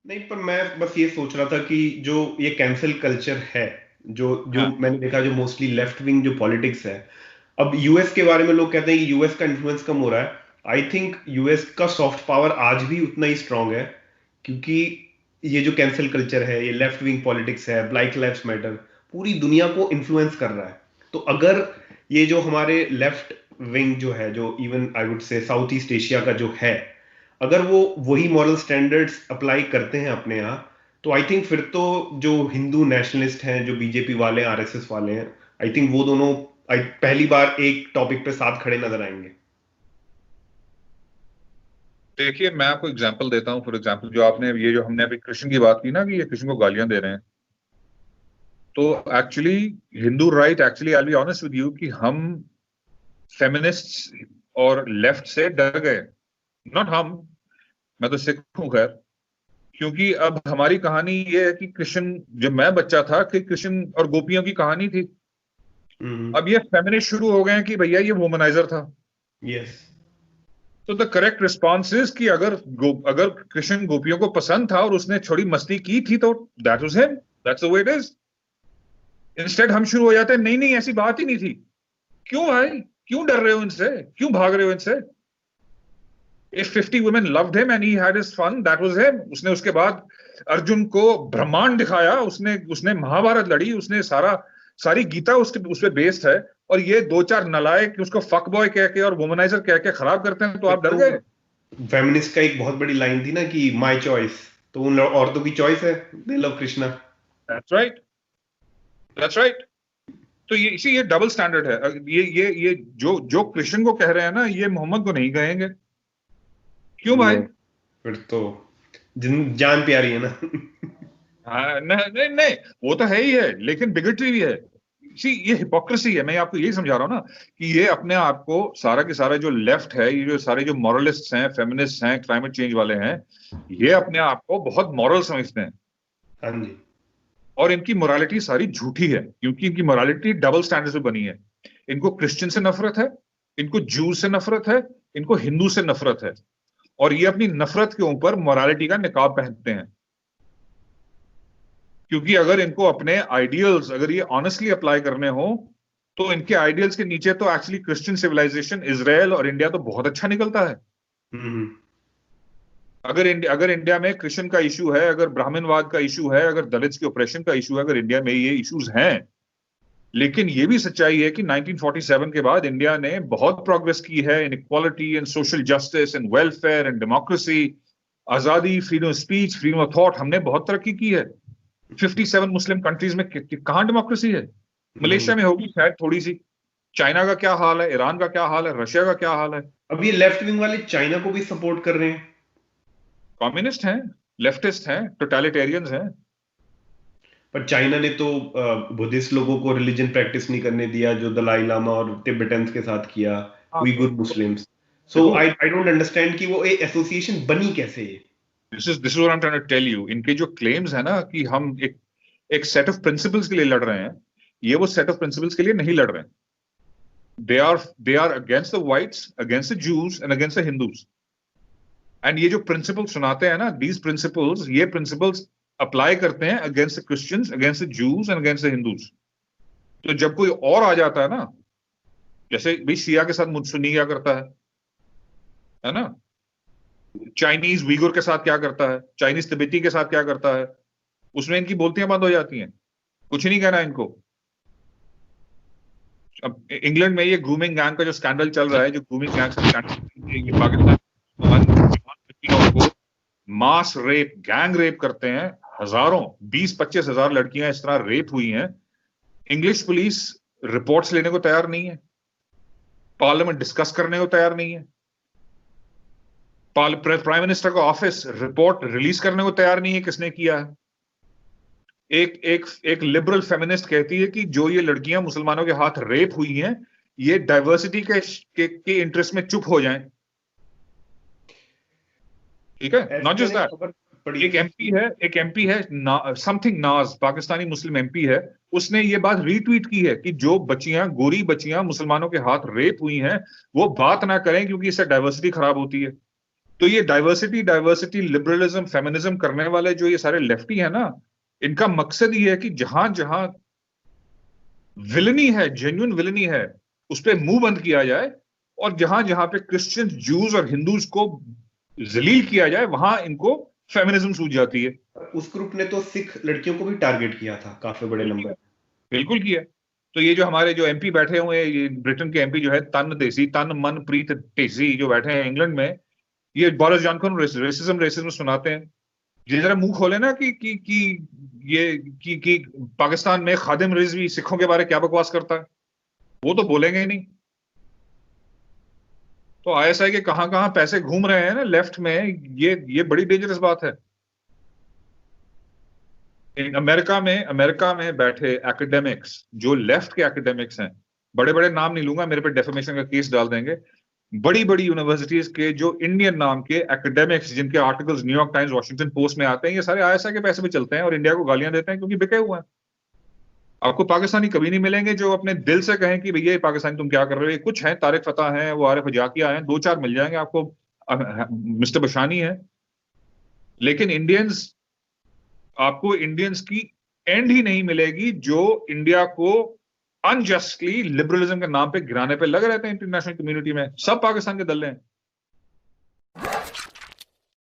नहीं, पर मैं बस ये सोच रहा था कि जो ये कैंसिल कल्चर है, जो जो हाँ। मैंने देखा, जो मोस्टली लेफ्ट विंग जो पॉलिटिक्स है, अब यूएस के बारे में लोग कहते हैं कि यूएस का इन्फ्लुएंस कम हो रहा है। आई थिंक यूएस का सॉफ्ट पावर आज भी उतना ही स्ट्रांग है, क्योंकि ये जो कैंसिल कल्चर है, ये लेफ्ट विंग पॉलिटिक्स है, ब्लैक लाइव्स मैटर, पूरी दुनिया को इन्फ्लुएंस कर रहा है। तो अगर ये जो हमारे लेफ्ट विंग जो है, जो even I would say south east Asia का जो है, अगर वो वही मॉरल स्टैंडर्ड्स अप्लाई करते हैं अपने यहाँ, तो आई थिंक फिर तो जो हिंदू नेशनलिस्ट हैं, जो बीजेपी वाले आरएसएस वाले हैं, आई थिंक वो दोनों पहली बार एक टॉपिक पे साथ खड़े नजर आएंगे। देखिए, मैं आपको एग्जांपल देता हूँ। फॉर एग्जांपल, जो आपने ये जो हमने अभी कृष्ण की बात की ना, कि ये कृष्ण को गालियां दे रहे हैं, तो actually Hindu right, actually I be honest with you, कि हम फेमिनिस्ट और लेफ्ट से डर गए। नॉट हम, मैं तो सिख हूं खैर। क्योंकि अब हमारी कहानी ये है कि कृष्ण, जब मैं बच्चा था, कि कृष्ण और गोपियों की कहानी थी। हम्म। अब ये फेमिनिस्ट शुरू हो गए हैं कि भैया ये वुमनाइजर था। यस। तो द करेक्ट रिस्पॉन्स इज कि अगर कृष्ण गोपियों को पसंद था और उसने थोड़ी मस्ती की थी, तो that was him, that's the way it is. Instead हम शुरू हो जाते हैं, नहीं नहीं ऐसी बात ही नहीं थी। क्यों भाई? क्यों डर रहे हो इनसे? क्यों भाग रहे हो इनसे? If 50 women loved him and he had his fun, that was him. उसने उसके बाद अर्जुन को ब्रह्मांड दिखाया, उसने उसने महाभारत लड़ी, उसने सारी गीता उसके उस पे बेस्ड है। और ये दो चार नलायक उसको फक बॉय कह के और वुमनाइजर कह के खराब करते हैं, तो एक आप डर तो गए। फेमिनिस्ट का एक बहुत बड़ी लाइन थी ना कि माय चॉइस, तो उन औरतों की चॉइस है, दे love Krishna. That's right, that's right. तो ये इसी ये डबल स्टैंडर्ड है। ये जो जो कृष्ण को कह रहे हैं ना, ये मोहम्मद को नहीं कहेंगे। क्यों भाई? नहीं, फिर तो जिन जान प्यारी है ना। हाँ, नहीं नहीं नहीं, वो तो है ही है, लेकिन बिगटरी भी है। सी, ये हिपोक्रेसी है। मैं आपको यही समझा रहा हूँ ना, कि ये अपने आप को सारा के सारा जो लेफ्ट है, ये जो सारे जो मॉरलिस्ट हैं, फेमिनिस्ट हैं, क्लाइमेट चेंज वाले हैं, ये अपने आप को बहुत मॉरल समझते हैं। हाँ जी। और इनकी मोरालिटी सारी झूठी है, क्योंकि इनकी मोरालिटी डबल स्टैंडर्ड से बनी है। इनको क्रिश्चियन से नफरत है, इनको जूस से नफरत है, इनको हिंदू से नफरत है। और ये अपनी नफरत के ऊपर मोरालिटी का निकाब पहनते हैं। क्योंकि अगर इनको अपने आइडियल्स, अगर ये ऑनेस्टली अप्लाई करने हो, तो इनके आइडियल्स के नीचे तो एक्चुअली क्रिश्चियन सिविलाइजेशन, इसराइल और इंडिया तो बहुत अच्छा निकलता है। हम्म। अगर इंडिया में क्रिश्चियन का इशू है, अगर ब्राह्मणवाद का इशू है, अगर दलित्स के ऑपरेशन का इशू है, अगर इंडिया में ये इश्यूज हैं। लेकिन ये भी सच्चाई है कि 1947 के बाद इंडिया ने बहुत प्रोग्रेस की है in equality and social justice and welfare and democracy, आजादी, freedom of speech, freedom of thought, हमने बहुत तरक्की की है। 57 मुस्लिम कंट्रीज में कहां डेमोक्रेसी है? नहीं, मलेशिया में होगी शायद थोड़ी सी। चाइना का क्या हाल है? ईरान का क्या हाल है? रशिया का क्या हाल है? अब ये लेफ्ट विंग वाले चाइना को भी सपोर्ट कर रहे हैं। कम्युनिस्ट हैं, लेफ्टिस्ट हैं, टोटलिटेरियंस हैं। पर चाइना ने तो बुद्धिस्ट लोगों को रिलीजन प्रैक्टिस नहीं करने दिया, जो दलाई लामा और तिब्बतन्स के साथ किया, हाँ, उइगुर मुस्लिम्स। सो देखो, आई डोंट अंडरस्टैंड कि वो एक एसोसिएशन बनी कैसे ये। This is what I am trying to tell you. इनके जो क्लेम्स है ना, कि हम एक एक सेट ऑफ प्रिंसिपल्स के लिए लड़ रहे हैं, ये वो सेट ऑफ प्रिंसिपल्स के लिए नहीं लड़ रहे हैं। They are against the whites, against the Jews and against the Hindus. एंड ये जो प्रिंसिपल सुनाते हैं ना, दीज प्रिंसिपल्स, ये प्रिंसिपल्स अप्लाई करते हैं against the Christians, against the Jews and against the Hindus. तो जब कोई और आ जाता है ना, जैसे भाई शिया के साथ सुन्नी क्या करता है ना? चाइनीज वीगुर के साथ क्या करता है? चाइनीज तिब्बती के साथ क्या करता है? उसमें इनकी बोलतियां बंद हो जाती हैं। कुछ नहीं कहना इनको। अब इंग्लैंड में ये ग्रूमिंग गैंग का जो स्कैंडल चल रहा है, जो ग्रूमिंग गैंग का स्कैंडल, ये पाकिस्तान लड़कियों को मास रेप, गैंग रेप करते हैं। हजारों, 20-25 हजार लड़कियां इस तरह रेप हुई हैं। इंग्लिश पुलिस रिपोर्ट्स लेने को तैयार नहीं है, पार्लियामेंट डिस्कस करने को तैयार नहीं है, प्राइम मिनिस्टर का ऑफिस रिपोर्ट रिलीज करने को तैयार नहीं है किसने किया है। एक एक एक लिबरल फेमिनिस्ट कहती है कि जो ये लड़कियां मुसलमानों के हाथ रेप हुई हैं, ये डाइवर्सिटी के इंटरेस्ट में चुप हो जाएं। ठीक है, ऐसे नॉट जस्ट मैंने दैट। खबर पढ़ी एक थी एमपी कि है, एक एमपी है समथिंग नाज, पाकिस्तानी मुस्लिम एमपी है। उसने ये बात रीट्वीट की है कि जो बच्चियां, गोरी बच्चियां मुसलमानों के हाथ रेप हुई हैं, वो बात ना करें, क्योंकि इससे डाइवर्सिटी खराब होती है। तो ये डाइवर्सिटी डाइवर्सिटी लिबरलिज्म फेमिनिज्म करने वाले जो ये सारे लेफ्टी है ना, इनका मकसद ये है कि जहां जहां विलनी है, जेन्युइन विलनी है, उस पर मुंह बंद किया जाए, और जहां जहां पे क्रिश्चियन, जूस और हिंदूज को जलील किया जाए, वहां इनको फेमिनिज्म सूझ जाती है। उस ग्रुप ने तो सिख लड़कियों को भी टारगेट किया था काफी बड़े नंबर। बिल्कुल किया। तो ये जो हमारे जो एमपी बैठे हुए हैं, ये ब्रिटेन के एमपी जो है, तन देसी, तन मन प्रीत देसी, जो बैठे हैं इंग्लैंड में, ये बोरिस जॉनसन रेसिज्म रेसिज्म सुनाते हैं। ये जरा मुंह खोले ना कि पाकिस्तान में खादिम रिजवी सिखों के बारे क्या बकवास करता है, वो तो बोलेंगे ही नहीं। तो आईएसआई के कहां कहां पैसे घूम रहे हैं ना लेफ्ट में, ये बड़ी डेंजरस बात है। अमेरिका में बैठे एकेडमिक्स, जो लेफ्ट के एकेडमिक्स हैं, बड़े बड़े नाम नहीं लूंगा, मेरे पे डेफेमेशन का केस डाल देंगे, बड़ी बड़ी यूनिवर्सिटीज के जो इंडियन नाम के एकेडमिक्स, जिनके articles New York times, Washington post में आते हैं, ये सारे आईएसआई के पैसे पे चलते हैं और इंडिया को गालियां देते हैं क्योंकि बिके हुए हैं। आपको पाकिस्तानी कभी नहीं मिलेंगे जो अपने दिल से कहें कि भैया ये पाकिस्तानी तुम क्या कर रहे हो। ये कुछ हैं, तारिक फतेह हैं, वो आरिफ जाकिया हैं, दो चार मिल जाएंगे आपको, मिस्टर बशानी है, लेकिन आपको इंडियंस की एंड ही नहीं मिलेगी जो इंडिया को अनजस्टली लिबरलिज्म के नाम पे गिराने पे लग रहे थे इंटरनेशनल कम्युनिटी में। सब पाकिस्तान के दल हैं।